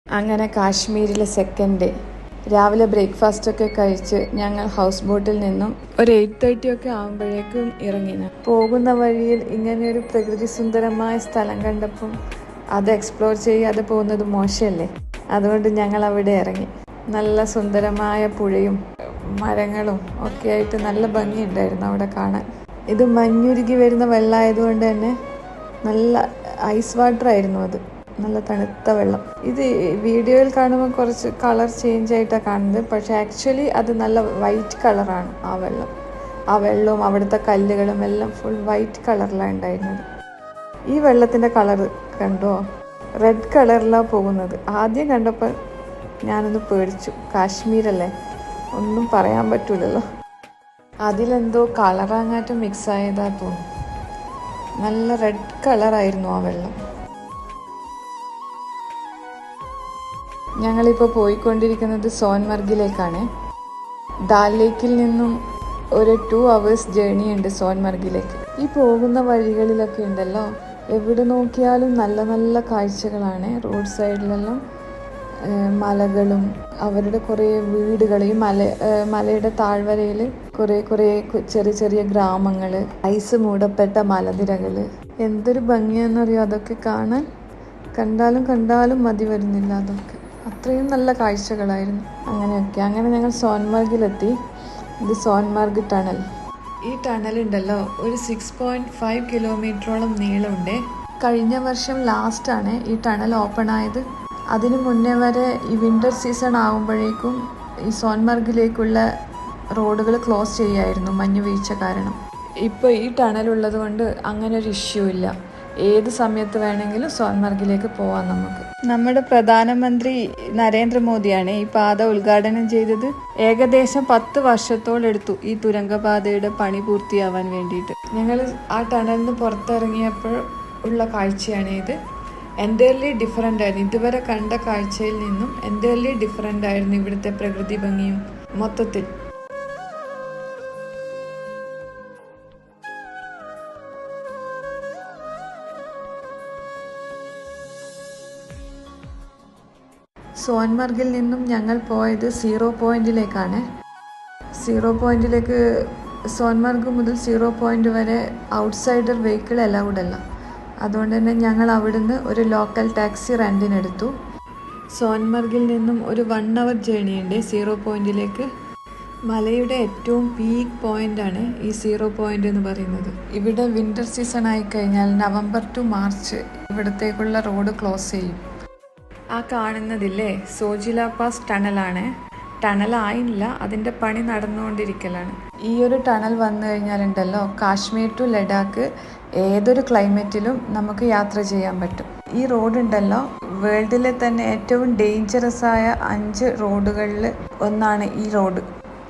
അങ്ങനെ കാശ്മീരിലെ second day രാവിലെ ബ്രേക്ക്ഫാസ്റ്റൊക്കെ കഴിച്ച് ഞങ്ങൾ ഹൗസ് ബോട്ടിൽ നിന്നും ഒരു 8:30 ഒക്കെ ആകുമ്പോഴേക്കും ഇറങ്ങി. പോകുന്ന വഴിയിൽ ഇങ്ങനെയൊരു പ്രകൃതി സുന്ദരമായ സ്ഥലം കണ്ടപ്പം അത് എക്സ്പ്ലോർ ചെയ്യാതെ പോകുന്നത് മോശമല്ലേ. അതുകൊണ്ട് ഞങ്ങൾ അവിടെ ഇറങ്ങി. നല്ല സുന്ദരമായ പുഴയും മരങ്ങളും ഒക്കെ ആയിട്ട് നല്ല ഭംഗിയുണ്ടായിരുന്നു അവിടെ കാണാൻ. ഇത് മഞ്ഞുരുകി വരുന്ന വെള്ളമായതുകൊണ്ട് തന്നെ നല്ല ഐസ് വാട്ടർ ആയിരുന്നു. അത് നല്ല തണുത്ത വെള്ളം. ഇത് വീഡിയോയിൽ കാണുമ്പോൾ കുറച്ച് കളർ ചേഞ്ച് ആയിട്ടാണ് കാണുന്നത്, പക്ഷേ ആക്ച്വലി അത് നല്ല വൈറ്റ് കളറാണ്. ആ വെള്ളവും അവിടുത്തെ കല്ലുകളും എല്ലാം ഫുൾ വൈറ്റ് കളറിലാണ് ഉണ്ടായിരുന്നത്. ഈ വെള്ളത്തിൻ്റെ കളർ കണ്ടോ, റെഡ് കളറിലാണ് പോകുന്നത്. ആദ്യം കണ്ടപ്പോൾ ഞാനൊന്ന് പേടിച്ചു. കാശ്മീരല്ലേ, ഒന്നും പറയാൻ പറ്റൂലല്ലോ. അതിലെന്തോ കളറാങ്ങാറ്റം മിക്സ് ആയതാ തോന്നുന്നു. നല്ല റെഡ് കളറായിരുന്നു ആ വെള്ളം. ഞങ്ങളിപ്പോൾ പോയിക്കൊണ്ടിരിക്കുന്നത് സോൻമർഗിലേക്കാണ്. ദാൽ ലേക്കിൽ നിന്നും ഒരു 2 hours ജേർണി ഉണ്ട് സോൻമർഗിലേക്ക്. ഈ പോകുന്ന വഴികളിലൊക്കെ ഉണ്ടല്ലോ, എവിടെ നോക്കിയാലും നല്ല നല്ല കാഴ്ചകളാണ്. റോഡ് സൈഡിലെല്ലാം മലകളും അവരുടെ കുറേ വീടുകൾ, ഈ മലയുടെ താഴ്വരയിൽ കുറേ ചെറിയ ചെറിയ ഗ്രാമങ്ങൾ, ഐസ് മൂടപ്പെട്ട മലനിരകൾ. എന്തൊരു ഭംഗിയാണെന്നറിയോ അതൊക്കെ കാണാൻ. കണ്ടാലും മതി വരുന്നില്ല. അതൊക്കെ അത്രയും നല്ല കാഴ്ചകളായിരുന്നു. അങ്ങനെ ഞങ്ങൾ സോൻമർഗിലെത്തി. ഇത് സോൻമർഗ് ടണൽ. ഈ ടണലുണ്ടല്ലോ ഒരു 6.5 കിലോമീറ്ററോളം നീളമുണ്ട്. കഴിഞ്ഞ വർഷം ലാസ്റ്റാണ് ഈ ടണൽ ഓപ്പൺ ആയത്. അതിനു മുന്നേ വരെ ഈ വിൻ്റർ സീസൺ ആകുമ്പോഴേക്കും ഈ സോൻമർഗിലേക്കുള്ള റോഡുകൾ ക്ലോസ് ചെയ്യായിരുന്നു മഞ്ഞ് വീഴ്ച കാരണം. ഇപ്പോൾ ഈ ടണലുള്ളത് കൊണ്ട് അങ്ങനെ ഒരു ഇഷ്യൂ ഇല്ല. ഏത് സമയത്ത് വേണമെങ്കിലും സോൻമർഗിലേക്ക് പോവാം നമുക്ക്. നമ്മുടെ പ്രധാനമന്ത്രി നരേന്ദ്രമോദിയാണ് ഈ പാത ഉദ്ഘാടനം ചെയ്തത്. ഏകദേശം 10 വർഷത്തോളം എടുത്തു ഈ തുരങ്കപാതയുടെ പണി പൂർത്തിയാവാൻ വേണ്ടിയിട്ട്. ഞങ്ങൾ ആ ടണലിൽ നിന്ന് പുറത്തിറങ്ങിയപ്പോൾ ഉള്ള കാഴ്ചയാണ് ഇത്. എൻ്റയർലി ഡിഫറെൻ്റ് ആയിരുന്നു. ഇതുവരെ കണ്ട കാഴ്ചയിൽ നിന്നും എൻ്റയർലി ഡിഫറെൻ്റ് ആയിരുന്നു ഇവിടുത്തെ പ്രകൃതി ഭംഗിയും മൊത്തത്തിൽ. സോൻമർഗിൽ നിന്നും ഞങ്ങൾ പോയത് 0 പോയിന്റിലേക്കാണ്. 0 പോയിന്റിലേക്ക് സോൻമർഗ് മുതൽ 0 പോയിന്റ് വരെ ഔട്ട്സൈഡർ വെഹിക്കിൾ അലൗഡ് അല്ല. അതുകൊണ്ട് തന്നെ ഞങ്ങൾ അവിടുന്ന് ഒരു ലോക്കൽ ടാക്സി റെൻറ്റിനെടുത്തു. സോൻമർഗിൽ നിന്നും ഒരു 1 hour ജേർണി ഉണ്ട് 0 പോയിന്റിലേക്ക്. മലയുടെ ഏറ്റവും പീക്ക് പോയിൻ്റാണ് ഈ 0 പോയിന്റ് എന്ന് പറയുന്നത്. ഇവിടെ വിൻ്റർ സീസൺ ആയിക്കഴിഞ്ഞാൽ November to March ഇവിടത്തേക്കുള്ള റോഡ് ക്ലോസ് ചെയ്യും. ആ കാണുന്നതില്ലേ സോജില പാസ് ടണലാണ്. ടണലായില്ല, അതിൻ്റെ പണി നടന്നുകൊണ്ടിരിക്കലാണ്. ഈ ഒരു ടണൽ വന്നു കഴിഞ്ഞാലുണ്ടല്ലോ കാശ്മീർ ടു ലഡാക്ക് ഏതൊരു ക്ലൈമറ്റിലും നമുക്ക് യാത്ര ചെയ്യാൻ പറ്റും. ഈ റോഡുണ്ടല്ലോ വേൾഡിലെ തന്നെ ഏറ്റവും ഡേഞ്ചറസ് ആയ 5 റോഡുകളിൽ ഒന്നാണ് ഈ റോഡ്.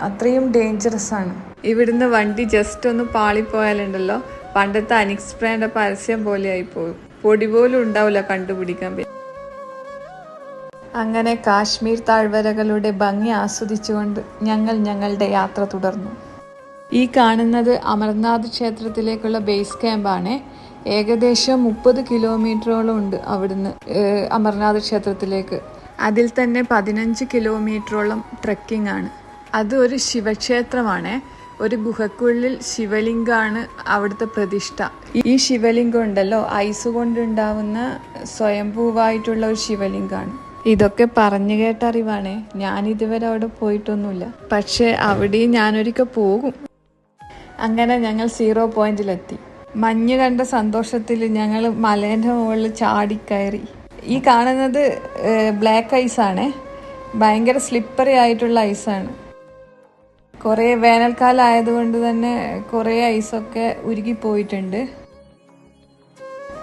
അത്രയും ഡേഞ്ചറസ് ആണ്. ഇവിടുന്ന് വണ്ടി ജസ്റ്റ് ഒന്ന് പാളിപ്പോയാലുണ്ടല്ലോ പണ്ടത്തെ അനിക്സ്പ്രേൻ്റെ പരസ്യം പോലെ ആയിപ്പോകും. പൊടി പോലും ഉണ്ടാവില്ല കണ്ടുപിടിക്കാൻ പറ്റും. അങ്ങനെ കാശ്മീർ താഴ്വരകളുടെ ഭംഗി ആസ്വദിച്ചുകൊണ്ട് ഞങ്ങളുടെ യാത്ര തുടർന്നു. ഈ കാണുന്നത് അമർനാഥ് ക്ഷേത്രത്തിലേക്കുള്ള ബേസ് ക്യാമ്പാണ്. ഏകദേശം 30 കിലോമീറ്ററോളം ഉണ്ട് അവിടുന്ന് അമർനാഥ് ക്ഷേത്രത്തിലേക്ക്. അതിൽ തന്നെ 15 കിലോമീറ്ററോളം ട്രെക്കിംഗ് ആണ്. അത് ഒരു ശിവക്ഷേത്രമാണ്. ഒരു ഗുഹക്കുള്ളിൽ ശിവലിംഗമാണ് അവിടുത്തെ പ്രതിഷ്ഠ. ഈ ശിവലിംഗം ഉണ്ടല്ലോ ഐസ് കൊണ്ടുണ്ടാവുന്ന സ്വയംഭൂവായിട്ടുള്ള ഒരു ശിവലിംഗമാണ്. ഇതൊക്കെ പറഞ്ഞു കേട്ടറിവാണ്. ഞാനിതുവരെ അവിടെ പോയിട്ടൊന്നുമില്ല, പക്ഷേ അവിടെയും ഞാനൊരിക്കൽ പോകും. അങ്ങനെ ഞങ്ങൾ 0 പോയിന്റിലെത്തി. മഞ്ഞ് കണ്ട സന്തോഷത്തിൽ ഞങ്ങൾ മലേൻ്റെ മുകളിൽ ചാടിക്കയറി. ഈ കാണുന്നത് ബ്ലാക്ക് ഐസാണ്. ഭയങ്കര സ്ലിപ്പറി ആയിട്ടുള്ള ഐസാണ്. കുറേ വേനൽക്കാലം ആയതുകൊണ്ട് തന്നെ കുറേ ഐസൊക്കെ ഉരുകിപ്പോയിട്ടുണ്ട്.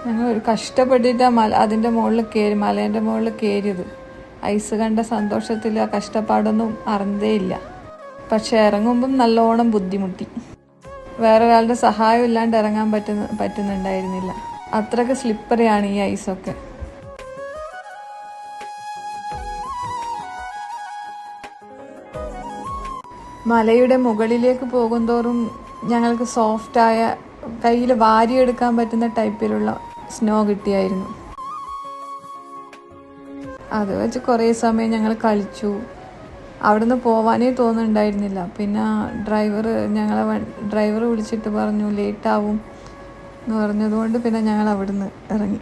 ഞങ്ങൾ കഷ്ടപ്പെട്ടിട്ടാണ് അതിൻ്റെ മുകളിൽ മലേൻ്റെ മുകളിൽ കയറിയത്. ഐസ് കണ്ട സന്തോഷത്തിൽ ആ കഷ്ടപ്പാടൊന്നും അറിഞ്ഞതേയില്ല. പക്ഷെ ഇറങ്ങുമ്പം നല്ലോണം ബുദ്ധിമുട്ടി. വേറൊരാളുടെ സഹായം ഇല്ലാണ്ട് ഇറങ്ങാൻ പറ്റുന്നുണ്ടായിരുന്നില്ല. അത്രയ്ക്ക് സ്ലിപ്പറിയാണ് ഈ ഐസൊക്കെ. മലയുടെ മുകളിലേക്ക് പോകുന്തോറും ഞങ്ങൾക്ക് സോഫ്റ്റായ കയ്യിൽ വാരിയെടുക്കാൻ പറ്റുന്ന ടൈപ്പിലുള്ള സ്നോ കിട്ടിയായിരുന്നു. അത് വെച്ച് കുറേ സമയം ഞങ്ങൾ കളിച്ചു. അവിടുന്ന് പോവാനേ തോന്നുന്നുണ്ടായിരുന്നില്ല. പിന്നെ ഡ്രൈവർ വിളിച്ചിട്ട് പറഞ്ഞു ലേറ്റാവും എന്ന് പറഞ്ഞതുകൊണ്ട് പിന്നെ ഞങ്ങൾ അവിടുന്ന് ഇറങ്ങി.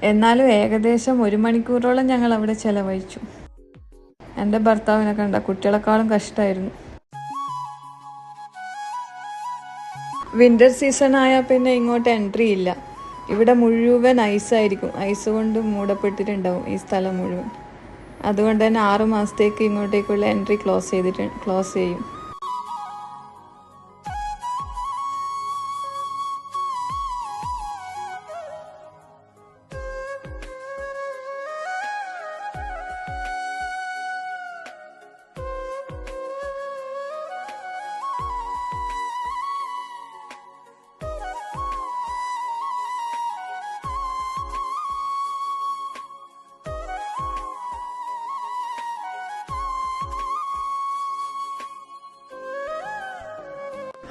എന്നാലും ഏകദേശം 1 മണിക്കൂറോളം ഞങ്ങൾ അവിടെ ചിലവഴിച്ചു. എൻ്റെ ഭർത്താവിനെ കണ്ട കുട്ടികളെക്കാളും കഷ്ടമായിരുന്നു. വിൻ്റർ സീസൺ ആയാൽ പിന്നെ ഇങ്ങോട്ട് എൻട്രി ഇല്ല. ഇവിടെ മുഴുവൻ ഐസായിരിക്കും. ഐസ് കൊണ്ട് മൂടപ്പെട്ടിട്ടുണ്ടാവും ഈ സ്ഥലം മുഴുവൻ. അതുകൊണ്ട് തന്നെ 6 മാസത്തേക്ക് ഇങ്ങോട്ടേക്കുള്ള എൻട്രി ക്ലോസ് ചെയ്യും.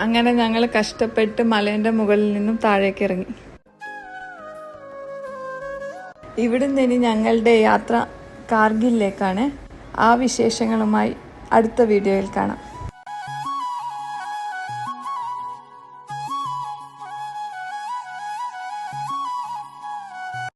അങ്ങനെ ഞങ്ങൾ കഷ്ടപ്പെട്ട് മലേൻ്റെ മുകളിൽ നിന്നും താഴേക്ക് ഇറങ്ങി. ഇവിടുന്ന് ഇനി ഞങ്ങളുടെ യാത്ര കാർഗിലിലേക്കാണ്. ആ വിശേഷങ്ങളുമായി അടുത്ത വീഡിയോയിൽ കാണാം.